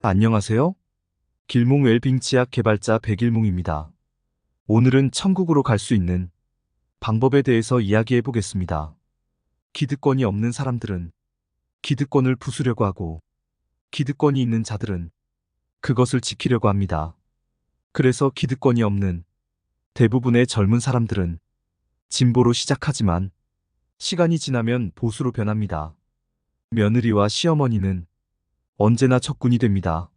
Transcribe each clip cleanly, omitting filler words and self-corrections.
안녕하세요. 길몽 웰빙 치약 개발자 백일몽입니다. 오늘은 천국으로 갈 수 있는 방법에 대해서 이야기해 보겠습니다. 기득권이 없는 사람들은 기득권을 부수려고 하고, 기득권이 있는 자들은 그것을 지키려고 합니다. 그래서 기득권이 없는 대부분의 젊은 사람들은 진보로 시작하지만 시간이 지나면 보수로 변합니다. 며느리와 시어머니는 언제나 적군이 됩니다.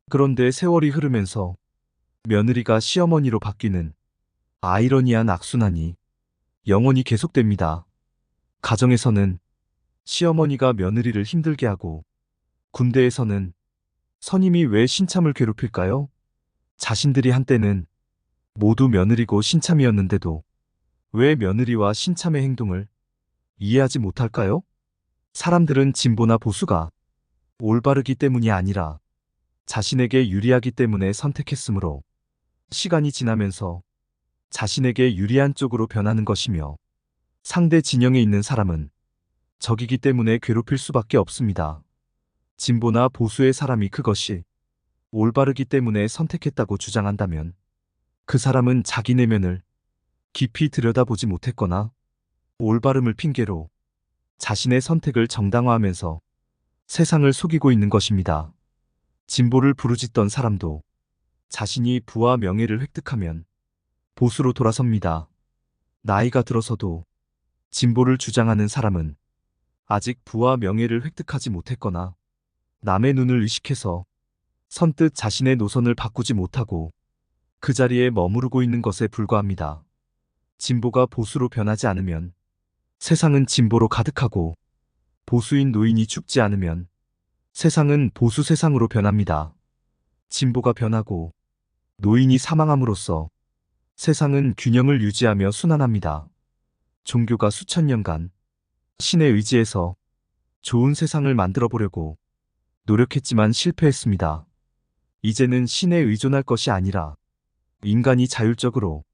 그런데 세월이 흐르면서 며느리가 시어머니로 바뀌는 아이러니한 악순환이 영원히 계속됩니다. 가정에서는 시어머니가 며느리를 힘들게 하고, 군대에서는 선임이 왜 신참을 괴롭힐까요? 자신들이 한때는 모두 며느리고 신참이었는데도 왜 며느리와 신참의 행동을 이해하지 못할까요? 사람들은 진보나 보수가 올바르기 때문이 아니라 자신에게 유리하기 때문에 선택했으므로 시간이 지나면서 자신에게 유리한 쪽으로 변하는 것이며, 상대 진영에 있는 사람은 적이기 때문에 괴롭힐 수밖에 없습니다. 진보나 보수의 사람이 그것이 올바르기 때문에 선택했다고 주장한다면 그 사람은 자기 내면을 깊이 들여다보지 못했거나 올바름을 핑계로 자신의 선택을 정당화하면서 세상을 속이고 있는 것입니다. 진보를 부르짖던 사람도 자신이 부와 명예를 획득하면 보수로 돌아섭니다. 나이가 들어서도 진보를 주장하는 사람은 아직 부와 명예를 획득하지 못했거나 남의 눈을 의식해서 선뜻 자신의 노선을 바꾸지 못하고 그 자리에 머무르고 있는 것에 불과합니다. 진보가 보수로 변하지 않으면 세상은 진보로 가득하고, 보수인 노인이 죽지 않으면 세상은 보수 세상으로 변합니다. 진보가 변하고 노인이 사망함으로써 세상은 균형을 유지하며 순환합니다. 종교가 수천 년간 신에 의지해서 좋은 세상을 만들어 보려고 노력했지만 실패했습니다. 이제는 신에 의존할 것이 아니라 인간이 자율적으로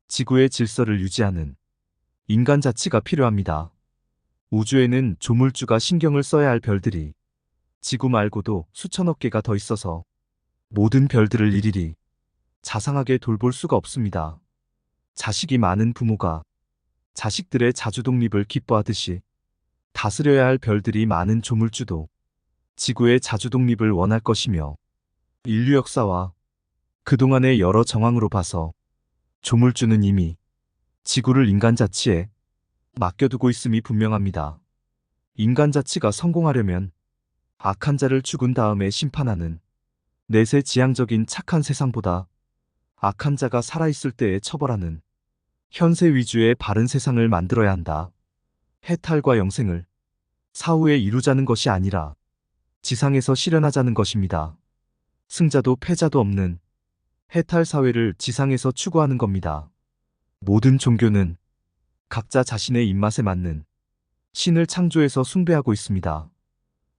지구의 질서를 유지하는 인간 자치가 필요합니다. 우주에는 조물주가 신경을 써야 할 별들이 지구 말고도 수천억 개가 더 있어서 모든 별들을 일일이 자상하게 돌볼 수가 없습니다. 자식이 많은 부모가 자식들의 자주독립을 기뻐하듯이 다스려야 할 별들이 많은 조물주도 지구의 자주독립을 원할 것이며, 인류 역사와 그동안의 여러 정황으로 봐서 조물주는 이미 지구를 인간 자치에 맡겨두고 있음이 분명합니다. 인간 자치가 성공하려면 악한 자를 죽은 다음에 심판하는 내세 지향적인 착한 세상보다 악한 자가 살아있을 때에 처벌하는 현세 위주의 바른 세상을 만들어야 한다. 해탈과 영생을 사후에 이루자는 것이 아니라 지상에서 실현하자는 것입니다. 승자도 패자도 없는 해탈 사회를 지상에서 추구하는 겁니다. 모든 종교는 각자 자신의 입맛에 맞는 신을 창조해서 숭배하고 있습니다.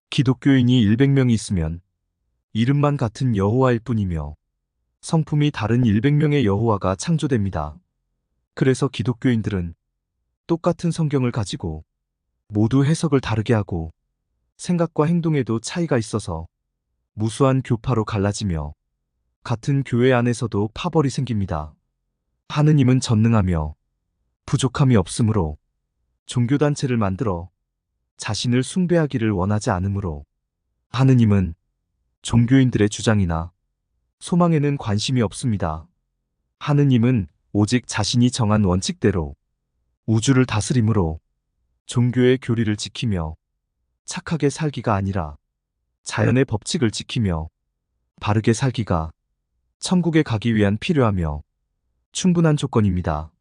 기독교인이 100명이 있으면 이름만 같은 여호와일 뿐이며 성품이 다른 100명의 여호와가 창조됩니다. 그래서 기독교인들은 똑같은 성경을 가지고 모두 해석을 다르게 하고 생각과 행동에도 차이가 있어서 무수한 교파로 갈라지며 같은 교회 안에서도 파벌이 생깁니다. 하느님은 전능하며 부족함이 없으므로 종교단체를 만들어 자신을 숭배하기를 원하지 않으므로 하느님은 종교인들의 주장이나 소망에는 관심이 없습니다. 하느님은 오직 자신이 정한 원칙대로 우주를 다스림으로 종교의 교리를 지키며 착하게 살기가 아니라 자연의 법칙을 지키며 바르게 살기가 천국에 가기 위한 필요하며 충분한 조건입니다.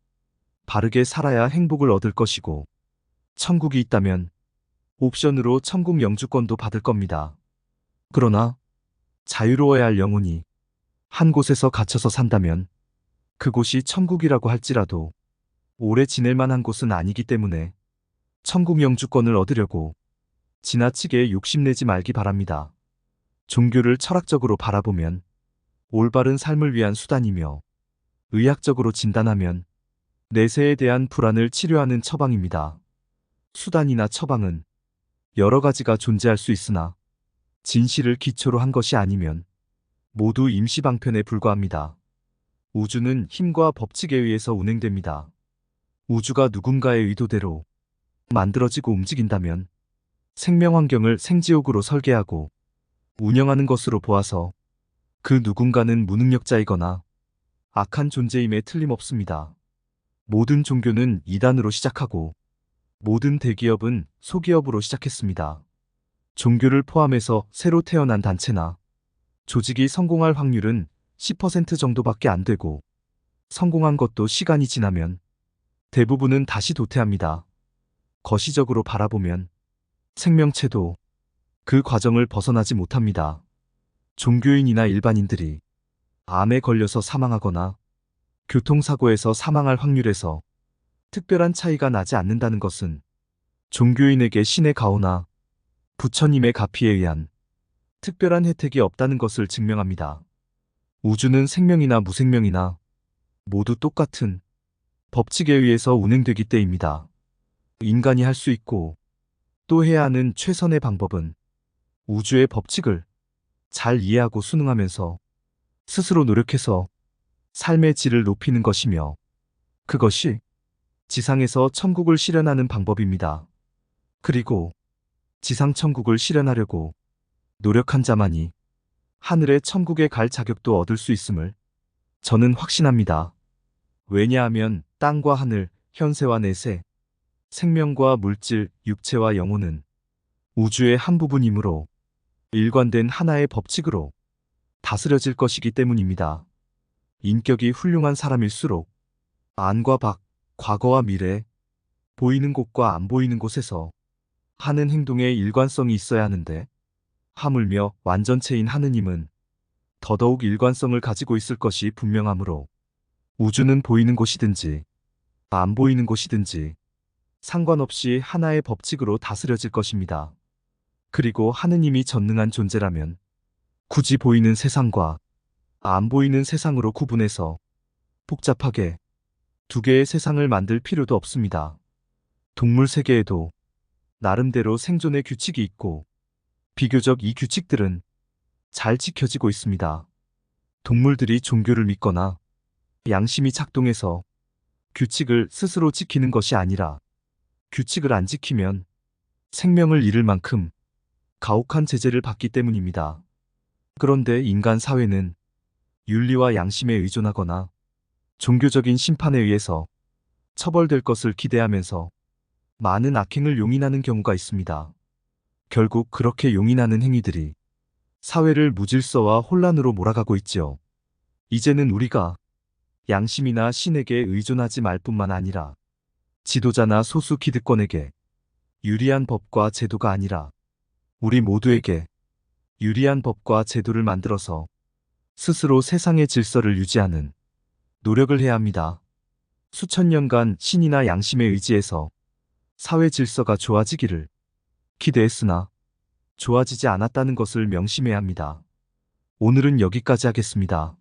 바르게 살아야 행복을 얻을 것이고, 천국이 있다면 옵션으로 천국 영주권도 받을 겁니다. 그러나 자유로워야 할 영혼이 한 곳에서 갇혀서 산다면 그곳이 천국이라고 할지라도 오래 지낼 만한 곳은 아니기 때문에 천국 영주권을 얻으려고 지나치게 욕심내지 말기 바랍니다. 종교를 철학적으로 바라보면 올바른 삶을 위한 수단이며, 의학적으로 진단하면 내세에 대한 불안을 치료하는 처방입니다. 수단이나 처방은 여러 가지가 존재할 수 있으나 진실을 기초로 한 것이 아니면 모두 임시방편에 불과합니다. 우주는 힘과 법칙에 의해서 운행됩니다. 우주가 누군가의 의도대로 만들어지고 움직인다면 생명 환경을 생지옥으로 설계하고 운영하는 것으로 보아서 그 누군가는 무능력자이거나 악한 존재임에 틀림없습니다. 모든 종교는 이단으로 시작하고 모든 대기업은 소기업으로 시작했습니다. 종교를 포함해서 새로 태어난 단체나 조직이 성공할 확률은 10% 정도밖에 안 되고 성공한 것도 시간이 지나면 대부분은 다시 도태합니다. 거시적으로 바라보면 생명체도 그 과정을 벗어나지 못합니다. 종교인이나 일반인들이 암에 걸려서 사망하거나 교통사고에서 사망할 확률에서 특별한 차이가 나지 않는다는 것은 종교인에게 신의 가호나 부처님의 가피에 의한 특별한 혜택이 없다는 것을 증명합니다. 우주는 생명이나 무생명이나 모두 똑같은 법칙에 의해서 운행되기 때입니다. 인간이 할 수 있고 또 해야 하는 최선의 방법은 우주의 법칙을 잘 이해하고 순응하면서 스스로 노력해서 삶의 질을 높이는 것이며 그것이 지상에서 천국을 실현하는 방법입니다. 그리고 지상 천국을 실현하려고 노력한 자만이 하늘의 천국에 갈 자격도 얻을 수 있음을 저는 확신합니다. 왜냐하면 땅과 하늘, 현세와 내세, 생명과 물질, 육체와 영혼은 우주의 한 부분이므로 일관된 하나의 법칙으로 다스려질 것이기 때문입니다. 인격이 훌륭한 사람일수록 안과 밖, 과거와 미래, 보이는 곳과 안 보이는 곳에서 하는 행동에 일관성이 있어야 하는데 하물며 완전체인 하느님은 더더욱 일관성을 가지고 있을 것이 분명하므로 우주는 보이는 곳이든지 안 보이는 곳이든지 상관없이 하나의 법칙으로 다스려질 것입니다. 그리고 하느님이 전능한 존재라면 굳이 보이는 세상과 안 보이는 세상으로 구분해서 복잡하게 두 개의 세상을 만들 필요도 없습니다. 동물 세계에도 나름대로 생존의 규칙이 있고 비교적 이 규칙들은 잘 지켜지고 있습니다. 동물들이 종교를 믿거나 양심이 작동해서 규칙을 스스로 지키는 것이 아니라 규칙을 안 지키면 생명을 잃을 만큼 가혹한 제재를 받기 때문입니다. 그런데 인간 사회는 윤리와 양심에 의존하거나 종교적인 심판에 의해서 처벌될 것을 기대하면서 많은 악행을 용인하는 경우가 있습니다. 결국 그렇게 용인하는 행위들이 사회를 무질서와 혼란으로 몰아가고 있지요. 이제는 우리가 양심이나 신에게 의존하지 말 뿐만 아니라 지도자나 소수 기득권에게 유리한 법과 제도가 아니라 우리 모두에게 유리한 법과 제도를 만들어서 스스로 세상의 질서를 유지하는 노력을 해야 합니다. 수천 년간 신이나 양심에 의지해서 사회 질서가 좋아지기를 기대했으나 좋아지지 않았다는 것을 명심해야 합니다. 오늘은 여기까지 하겠습니다.